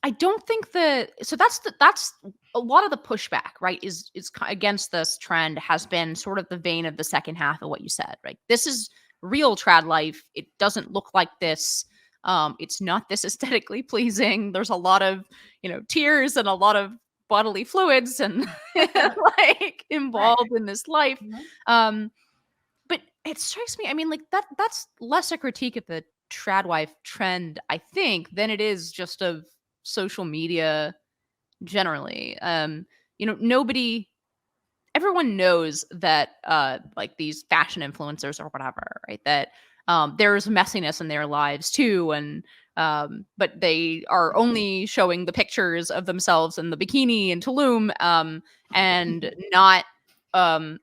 I don't think that's a lot of the pushback, right? Is against this trend has been sort of the vein of the second half of what you said, right? This is real trad life. It doesn't look like this. It's not this aesthetically pleasing. There's a lot of, tears and a lot of bodily fluids and like involved in this life. Mm-hmm. But it strikes me, I mean, like that's less a critique of the tradwife trend, I think, than it is just of social media generally. Everyone knows that like these fashion influencers or whatever, right? That there's messiness in their lives too, and but they are only showing the pictures of themselves in the bikini in Tulum, and not a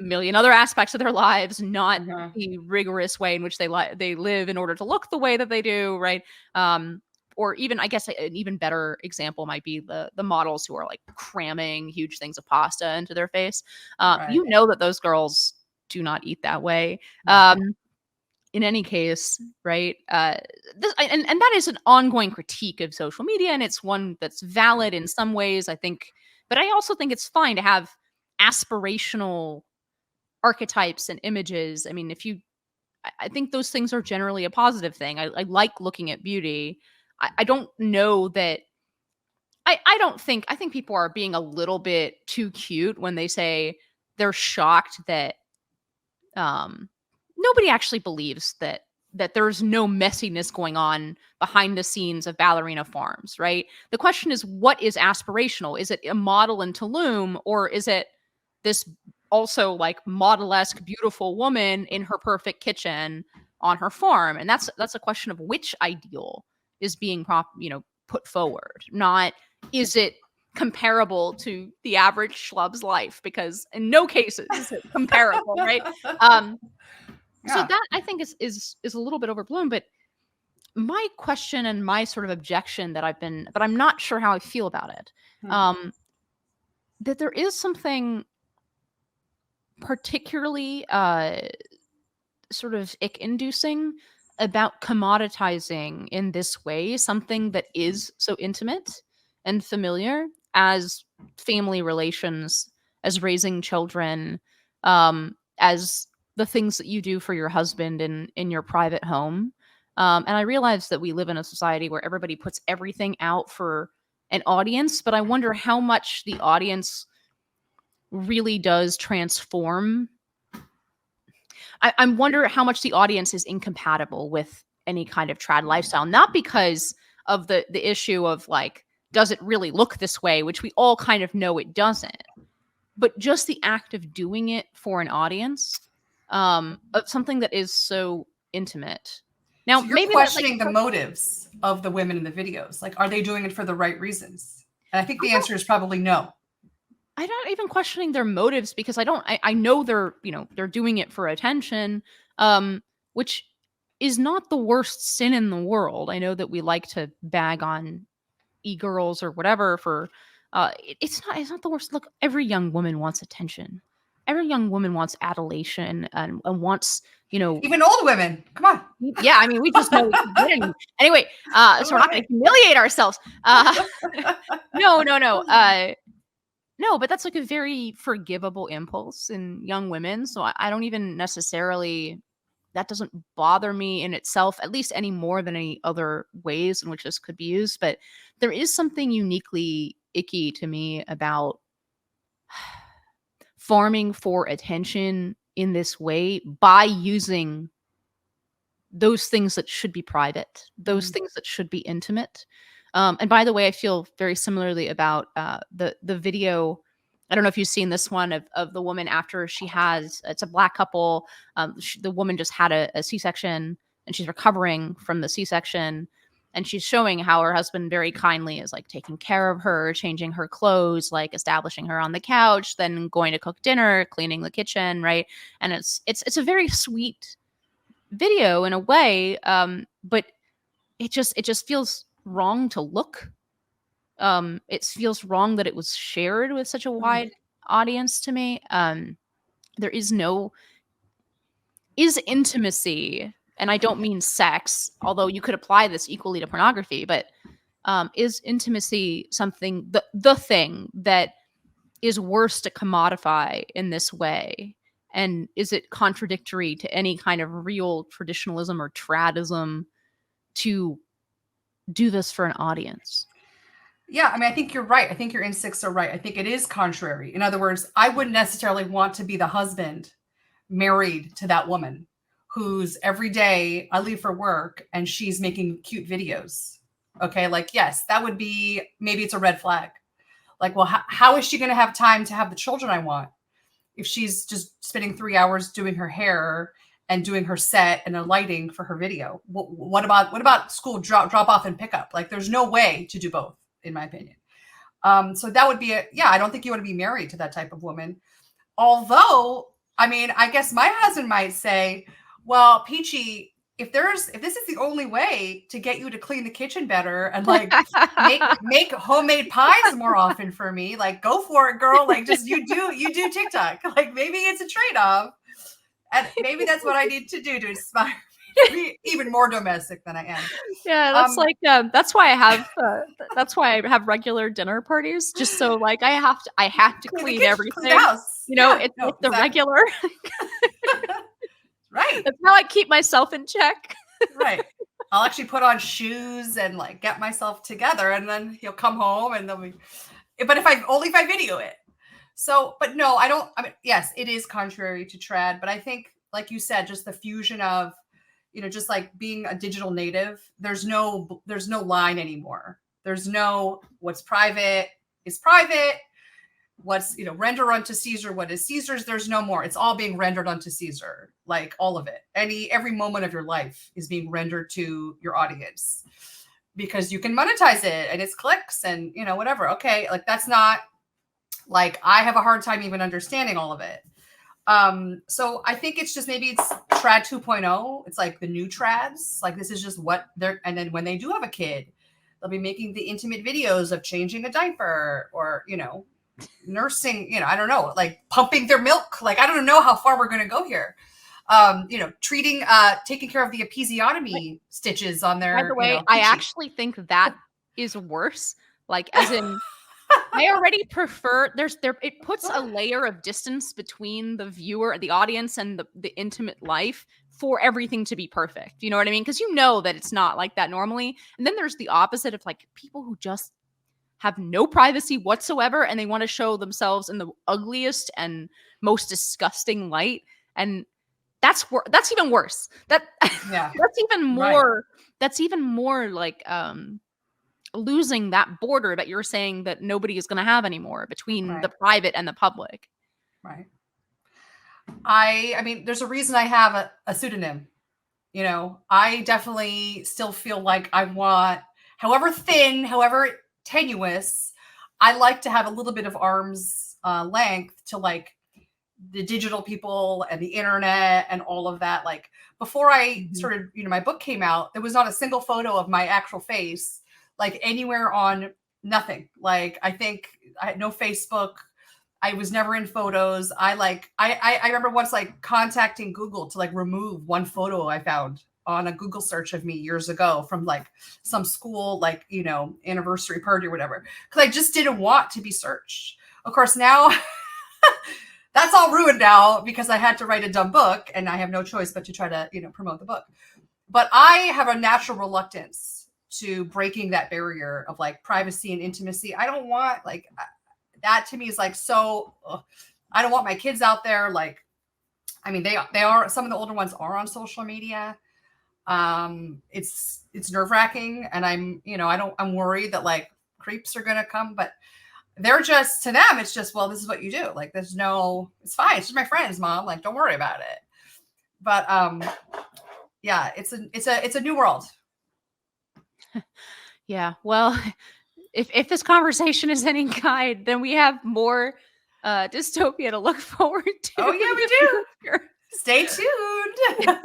million other aspects of their lives, not the rigorous way in which they live in order to look the way that they do, right? Or even, I guess, an even better example might be the models who are like cramming huge things of pasta into their face. Right. You know that those girls do not eat that way. In any case, right? And that is an ongoing critique of social media, and it's one that's valid in some ways, I think. But I also think it's fine to have aspirational archetypes and images. I mean, I think those things are generally a positive thing. I like looking at beauty. I don't know that. I think people are being a little bit too cute when they say they're shocked that nobody actually believes that there's no messiness going on behind the scenes of ballerina farms, right? The question is, what is aspirational? Is it a model in Tulum, or is it this also like model-esque beautiful woman in her perfect kitchen on her farm. And that's a question of which ideal is being put forward, not is it comparable to the average schlub's life, because in no cases is it comparable, right? So that I think is a little bit overblown. But my question and my sort of objection but I'm not sure how I feel about it, that there is something particularly sort of ick-inducing about commoditizing in this way something that is so intimate and familiar as family relations, as raising children, as the things that you do for your husband in your private home. And I realize that we live in a society where everybody puts everything out for an audience, but I wonder how much the audience really does transform. I wonder how much the audience is incompatible with any kind of trad lifestyle, not because of the issue of like, does it really look this way, which we all kind of know it doesn't, but just the act of doing it for an audience, of something that is so intimate. Now, so you're maybe questioning the motives of the women in the videos. Like, are they doing it for the right reasons? And I think the answer is probably no. I'm not even questioning their motives, because I know they're doing it for attention, which is not the worst sin in the world. I know that we like to bag on e-girls or whatever for, it's not the worst. Look, every young woman wants attention. Every young woman wants adulation and wants, even old women. Come on. Yeah, I mean, we just know we can get any. Anyway, so we're not going to humiliate ourselves. No. No, but that's like a very forgivable impulse in young women. So I don't even necessarily, that doesn't bother me in itself, at least any more than any other ways in which this could be used. But there is something uniquely icky to me about farming for attention in this way by using those things that should be private, those things that should be intimate. And by the way, I feel very similarly about the video. I don't know if you've seen this one of the woman after it's a Black couple. The woman just had a C-section and she's recovering from the C-section. And she's showing how her husband very kindly is like taking care of her, changing her clothes, like establishing her on the couch, then going to cook dinner, cleaning the kitchen, right? And it's a very sweet video in a way, but it just feels wrong to look. It feels wrong that it was shared with such a wide audience to me. There is intimacy, and I don't mean sex, although you could apply this equally to pornography, but is intimacy something, the thing that is worse to commodify in this way? And is it contradictory to any kind of real traditionalism or tradism to do this for an audience? Yeah, I mean, I think you're right. I think your instincts are right. I think it is contrary. In other words, I wouldn't necessarily want to be the husband married to that woman who's every day I leave for work and she's making cute videos. Okay, like, yes, that would be, maybe it's a red flag. Like, well, how is she going to have time to have the children I want if she's just spending 3 hours doing her hair and doing her set and the lighting for her video? What about school drop off and pick up? Like, there's no way to do both, in my opinion. So that would be I don't think you want to be married to that type of woman. Although, I mean, I guess my husband might say, well, Peachy, if this is the only way to get you to clean the kitchen better and like make homemade pies more often for me, like, go for it, girl. Like, just you do TikTok. Like, maybe it's a trade-off. And maybe that's what I need to do to inspire me to be even more domestic than I am. Yeah, that's why I have regular dinner parties, just so like I have to clean everything. Clean the house. It's like the regular. Right. That's how I keep myself in check. Right. I'll actually put on shoes and like get myself together, and then he'll come home and then but if I video it. So, but no, I don't. I mean, yes, it is contrary to trad, but I think, like you said, just the fusion of, just like being a digital native, there's no line anymore. There's no, what's private is private. what's, render unto Caesar what is Caesar's. There's no more. It's all being rendered unto Caesar, like all of it. Every moment of your life is being rendered to your audience because you can monetize it and it's clicks and, whatever. Okay. Like that's not like, I have a hard time even understanding all of it. So I think it's just, maybe it's trad 2.0. It's like the new trads. Like this is just what they're, and then when they do have a kid, they'll be making the intimate videos of changing a diaper or, nursing, I don't know, like pumping their milk. Like, I don't know how far we're going to go here. Taking care of the episiotomy stitches on their, by the way, I actually think that is worse. Like, as in, I already prefer it puts a layer of distance between the viewer, the audience, and the intimate life for everything to be perfect. You know what I mean? Because that it's not like that normally. And then there's the opposite of like people who just have no privacy whatsoever and they want to show themselves in the ugliest and most disgusting light. And that's even worse. That's even more right. That's even more like losing that border that you're saying that nobody is going to have anymore between the private and the public. Right. I mean, there's a reason I have a pseudonym. I definitely still feel like I want, however thin, however tenuous, I like to have a little bit of arm's length to like the digital people and the internet and all of that. Like before I started, my book came out, there was not a single photo of my actual face, like anywhere on nothing. Like I think I had no Facebook. I was never in photos. I remember once like contacting Google to like remove one photo I found on a Google search of me years ago from like some school, like, anniversary party or whatever. Cause I just didn't want to be searched. Of course, now that's all ruined now because I had to write a dumb book and I have no choice but to try to, promote the book. But I have a natural reluctance to breaking that barrier of like privacy and intimacy. I don't want like that to me is like, so I don't want my kids out there. Like, I mean, they are, some of the older ones are on social media. It's nerve wracking and I'm worried that like creeps are going to come, but they're just, to them, it's just, well, this is what you do. Like, it's fine. It's just my friends, Mom. Like, don't worry about it. But, yeah, it's a new world. Yeah. Well, if this conversation is any guide, then we have more dystopia to look forward to. Oh yeah, we do. Stay tuned.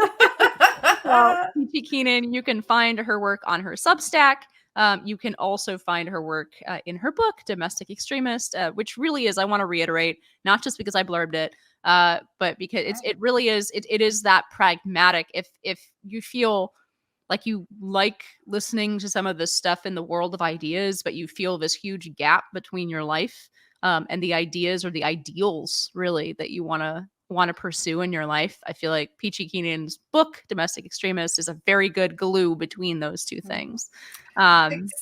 Well, Peachy Keenan, you can find her work on her Substack. You can also find her work in her book, Domestic Extremist, which really is, I want to reiterate, not just because I blurbed it, but because it really is, it is that pragmatic. If you feel like you like listening to some of this stuff in the world of ideas, but you feel this huge gap between your life and the ideas or the ideals really that you want to pursue in your life, I feel like Peachy Keenan's book, Domestic Extremist, is a very good glue between those two things. Thanks.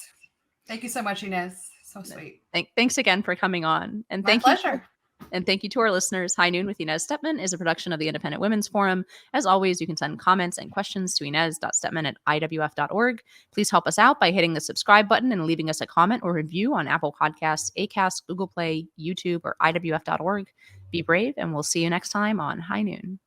Thank you so much, Inez. So sweet. Thanks again for coming on. And My pleasure. And thank you to our listeners. High Noon with Inez Stepman is a production of the Independent Women's Forum. As always, you can send comments and questions to inez.stepman@iwf.org. Please help us out by hitting the subscribe button and leaving us a comment or review on Apple Podcasts, Acast, Google Play, YouTube, or iwf.org. Be brave, and we'll see you next time on High Noon.